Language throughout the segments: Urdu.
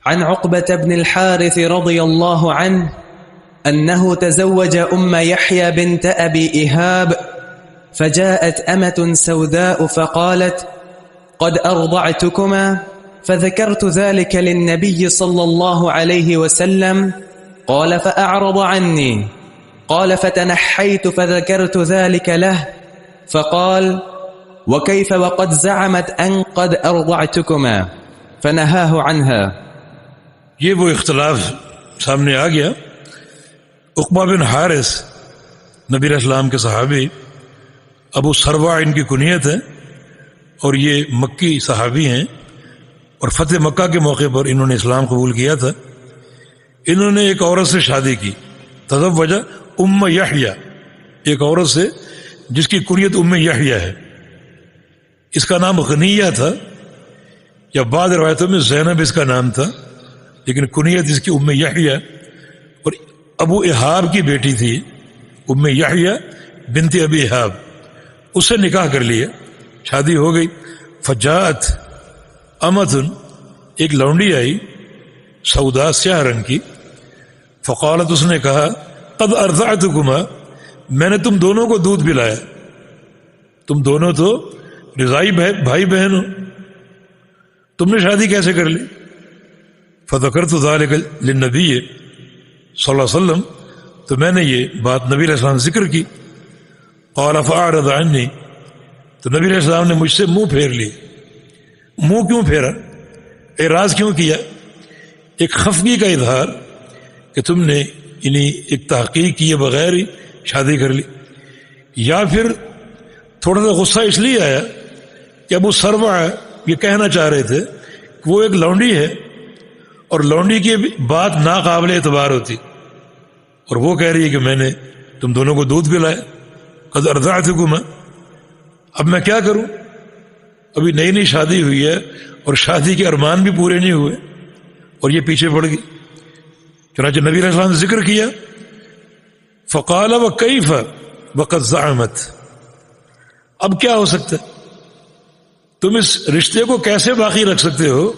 عن عقبة بن الحارث رضي الله عنه أنه تزوج يحيى بنت أبي إيهاب، فجاءت أمة سوداء فقالت: قد أرضعتكما، فذكرت ذلك للنبي صلى الله عليه وسلم، قال فأعرض عني. قال فتنحيت فذكرت ذلك له، فقال: وكيف وقد زعمت أن قد أرضعتكما، فنهاه عنها. یہ وہ اختلاف سامنے آ گیا. عقبہ بن حارث نبی علیہ السلام کے صحابی، ابو سروا ان کی کنیت ہے، اور یہ مکی صحابی ہیں، اور فتح مکہ کے موقع پر انہوں نے اسلام قبول کیا تھا. انہوں نے ایک عورت سے شادی کی، تزوجہ یحییٰ، ایک عورت سے جس کی کنیت یحییٰ ہے. اس کا نام غنیہ تھا، یا بعض روایتوں میں زینب اس کا نام تھا، لیکن کنیت اس کی یحییٰ. اور ابو ایہاب کی بیٹی تھی یحییٰ بنت ابی ایہاب، اس سے نکاح کر لیا، شادی ہو گئی. فجاءت امتن، ایک لونڈی آئی سودا، سیاہ رنگ کی. فقالت، اس نے کہا: قد ارضعتکما، میں نے تم دونوں کو دودھ پلایا، تم دونوں تو رضائی بھائی بہن ہو، تم نے شادی کیسے کر لی؟ فذکرت ذلک للنبی صلی اللہ علیہ وسلم، تو میں نے یہ بات نبی علیہ السلام ذکر کی. قال فاعرض عنی، تو نبی علیہ السلام نے مجھ سے منہ پھیر لی. منہ کیوں پھیرا؟ اعراض کیوں کیا؟ ایک خفگی کا اظہار کہ تم نے ایک تحقیق کیے بغیر ہی شادی کر لی، یا پھر تھوڑا سا غصہ اس لیے آیا کہ ابو سروا یہ کہنا چاہ رہے تھے کہ وہ ایک لونڈی ہے، اور لونڈی کی بات ناقابل اعتبار ہوتی، اور وہ کہہ رہی ہے کہ میں نے تم دونوں کو دودھ پلایا. قد ارضعتکما، اب میں کیا کروں؟ ابھی نئی نئی شادی ہوئی ہے، اور شادی کے ارمان بھی پورے نہیں ہوئے، اور یہ پیچھے پڑ گئی. چنانچہ نبی علیہ السلام نے ذکر کیا، فقال وکیف وقد زعمت، اب کیا ہو سکتا ہے؟ تم اس رشتے کو کیسے باقی رکھ سکتے ہو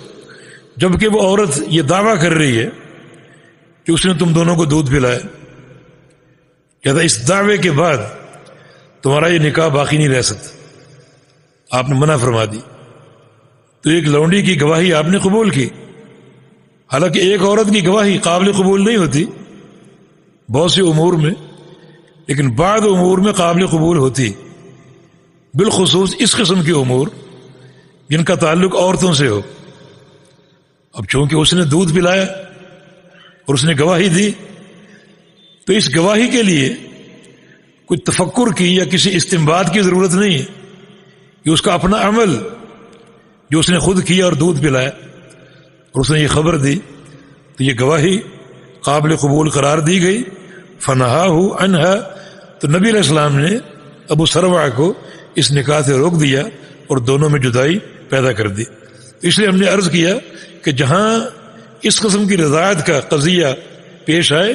جبکہ وہ عورت یہ دعویٰ کر رہی ہے کہ اس نے تم دونوں کو دودھ پلایا؟ کہتا اس دعوے کے بعد تمہارا یہ نکاح باقی نہیں رہ سکتا، آپ نے منع فرما دی. تو ایک لونڈی کی گواہی آپ نے قبول کی، حالانکہ ایک عورت کی گواہی قابل قبول نہیں ہوتی بہت سے امور میں، لیکن بعض امور میں قابل قبول ہوتی، بالخصوص اس قسم کے امور جن کا تعلق عورتوں سے ہو. اب چونکہ اس نے دودھ پلایا اور اس نے گواہی دی، تو اس گواہی کے لیے کوئی تفکر کی یا کسی استنباط کی ضرورت نہیں ہے، کہ اس کا اپنا عمل جو اس نے خود کیا اور دودھ پلایا اور اس نے یہ خبر دی، تو یہ گواہی قابل قبول قرار دی گئی. فنہاہ عنہا، تو نبی علیہ السلام نے ابو سروا کو اس نکاح سے روک دیا اور دونوں میں جدائی پیدا کر دی. اس لیے ہم نے عرض کیا کہ جہاں اس قسم کی رضاعت کا قضیہ پیش آئے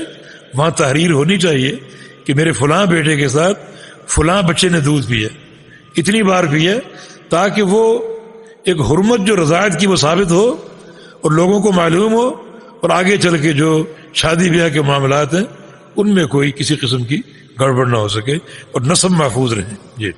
وہاں تحریر ہونی چاہیے کہ میرے فلاں بیٹے کے ساتھ فلاں بچے نے دودھ پیا، اتنی بار پیا، تاکہ وہ ایک حرمت جو رضاعت کی وہ ثابت ہو اور لوگوں کو معلوم ہو، اور آگے چل کے جو شادی بیاہ کے معاملات ہیں ان میں کوئی کسی قسم کی گڑبڑ نہ ہو سکے اور نسب محفوظ رہے. جی